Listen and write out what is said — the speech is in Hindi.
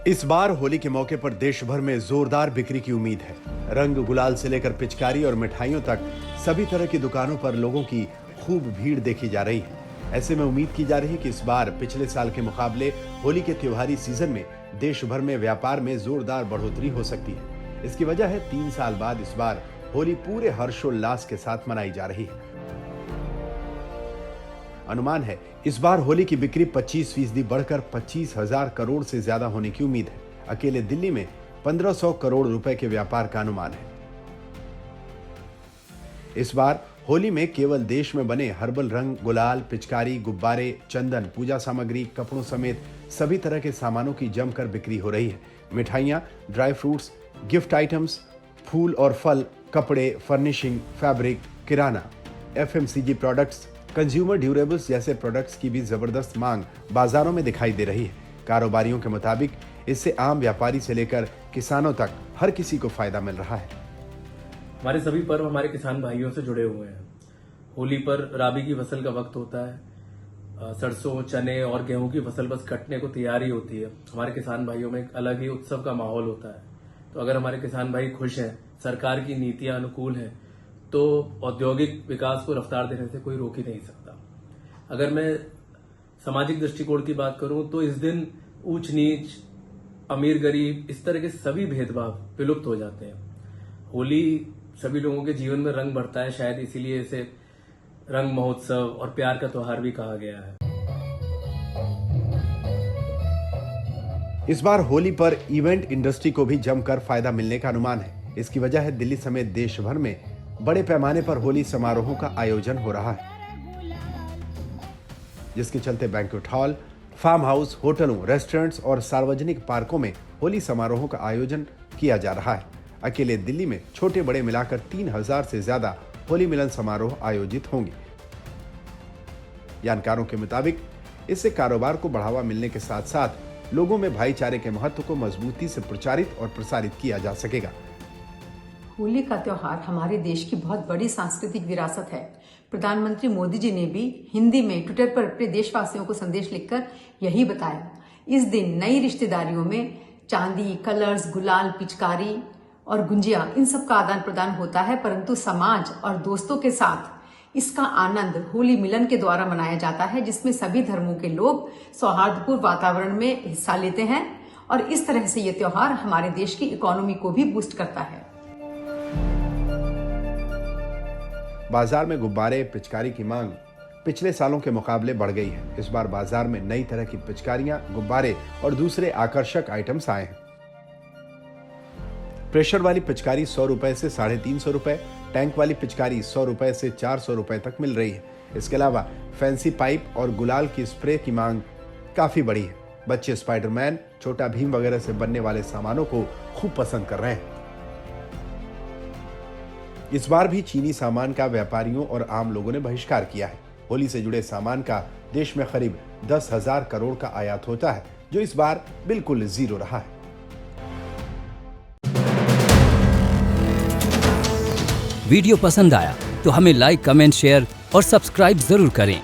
इस बार होली के मौके पर देश भर में जोरदार बिक्री की उम्मीद है। रंग गुलाल से लेकर पिचकारी और मिठाइयों तक सभी तरह की दुकानों पर लोगों की खूब भीड़ देखी जा रही है। ऐसे में उम्मीद की जा रही है कि इस बार पिछले साल के मुकाबले होली के त्योहारी सीजन में देश भर में व्यापार में जोरदार बढ़ोतरी हो सकती है। इसकी वजह है 3 साल बाद इस बार होली पूरे हर्षोल्लास के साथ मनाई जा रही है। अनुमान है इस बार होली की बिक्री 25% बढ़कर 25,000 करोड़ से ज्यादा होने की उम्मीद है। अकेले दिल्ली में 1500 करोड़ रुपए के व्यापार का अनुमान है। इस बार होली में केवल देश में बने हर्बल रंग, गुलाल, पिचकारी, गुब्बारे, चंदन, पूजा सामग्री, कपड़ों समेत सभी तरह के सामानों की जमकर बिक्री हो रही है। मिठाइयां, ड्राई फ्रूट्स, गिफ्ट आइटम्स, फूल और फल, कपड़े, फर्निशिंग, फैब्रिक, किराना, FMCG प्रोडक्ट्स, कंज्यूमर ड्यूरेबल्स जैसे प्रोडक्ट्स की भी जबरदस्त मांग बाजारों में दिखाई दे रही है। कारोबारियों के मुताबिक इससे आम व्यापारी से लेकर किसानों तक हर किसी को फायदा मिल रहा है। हमारे सभी पर्व हमारे किसान भाइयों से जुड़े हुए हैं। होली पर राबी की फसल का वक्त होता है। सरसों, चने और गेहूं की फसल बस कटने को तैयारी होती है। हमारे किसान भाइयों में एक अलग ही उत्सव का माहौल होता है। तो अगर हमारे किसान भाई खुश हैं, सरकार की नीतियां अनुकूल हैं, तो औद्योगिक विकास को रफ्तार देने से कोई रोक ही नहीं सकता। अगर मैं सामाजिक दृष्टिकोण की बात करूं तो इस दिन ऊंच नीच, अमीर गरीब, इस तरह के सभी भेदभाव विलुप्त हो जाते हैं। होली सभी लोगों के जीवन में रंग भरता है, शायद इसीलिए इसे रंग महोत्सव और प्यार का त्योहार भी कहा गया है। इस बार होली पर इवेंट इंडस्ट्री को भी जमकर फायदा मिलने का अनुमान है। इसकी वजह है दिल्ली समेत देश भर में बड़े पैमाने पर होली समारोहों का आयोजन हो रहा है, जिसके चलते बैंक्वेट हॉल, फार्म हाउस, होटलों, रेस्टोरेंट्स और सार्वजनिक पार्कों में होली समारोहों का आयोजन किया जा रहा है। अकेले दिल्ली में छोटे बड़े मिलाकर 3000 से ज्यादा होली मिलन समारोह आयोजित होंगे। जानकारों के मुताबिक इससे कारोबार को बढ़ावा मिलने के साथ साथ लोगों में भाईचारे के महत्व को मजबूती से प्रचारित और प्रसारित किया जा सकेगा। होली का त्योहार हमारे देश की बहुत बड़ी सांस्कृतिक विरासत है। प्रधानमंत्री मोदी जी ने भी हिंदी में ट्विटर पर अपने देशवासियों को संदेश लिखकर यही बताया। इस दिन नई रिश्तेदारियों में चांदी, कलर्स, गुलाल, पिचकारी और गुंजिया, इन सब का आदान प्रदान होता है, परंतु समाज और दोस्तों के साथ इसका आनंद होली मिलन के द्वारा मनाया जाता है, जिसमें सभी धर्मों के लोग सौहार्दपूर्ण वातावरण में हिस्सा लेते हैं और इस तरह से ये त्योहार हमारे देश की इकोनॉमी को भी बूस्ट करता है। बाजार में गुब्बारे, पिचकारी की मांग पिछले सालों के मुकाबले बढ़ गई है। इस बार बाजार में नई तरह की पिचकारियां, गुब्बारे और दूसरे आकर्षक आइटम्स आए हैं। प्रेशर वाली पिचकारी 100 रुपए से 350 रुपए, टैंक वाली पिचकारी 100 रुपए से 400 रुपए तक मिल रही है। इसके अलावा फैंसी पाइप और गुलाल की स्प्रे की मांग काफी बढ़ी है। बच्चे स्पाइडरमैन, छोटा भीम वगैरह से बनने वाले सामानों को खूब पसंद कर रहे हैं। इस बार भी चीनी सामान का व्यापारियों और आम लोगों ने बहिष्कार किया है। होली से जुड़े सामान का देश में करीब 10,000 करोड़ का आयात होता है, जो इस बार बिल्कुल जीरो रहा है। वीडियो पसंद आया तो हमें लाइक, कमेंट, शेयर और सब्सक्राइब जरूर करें।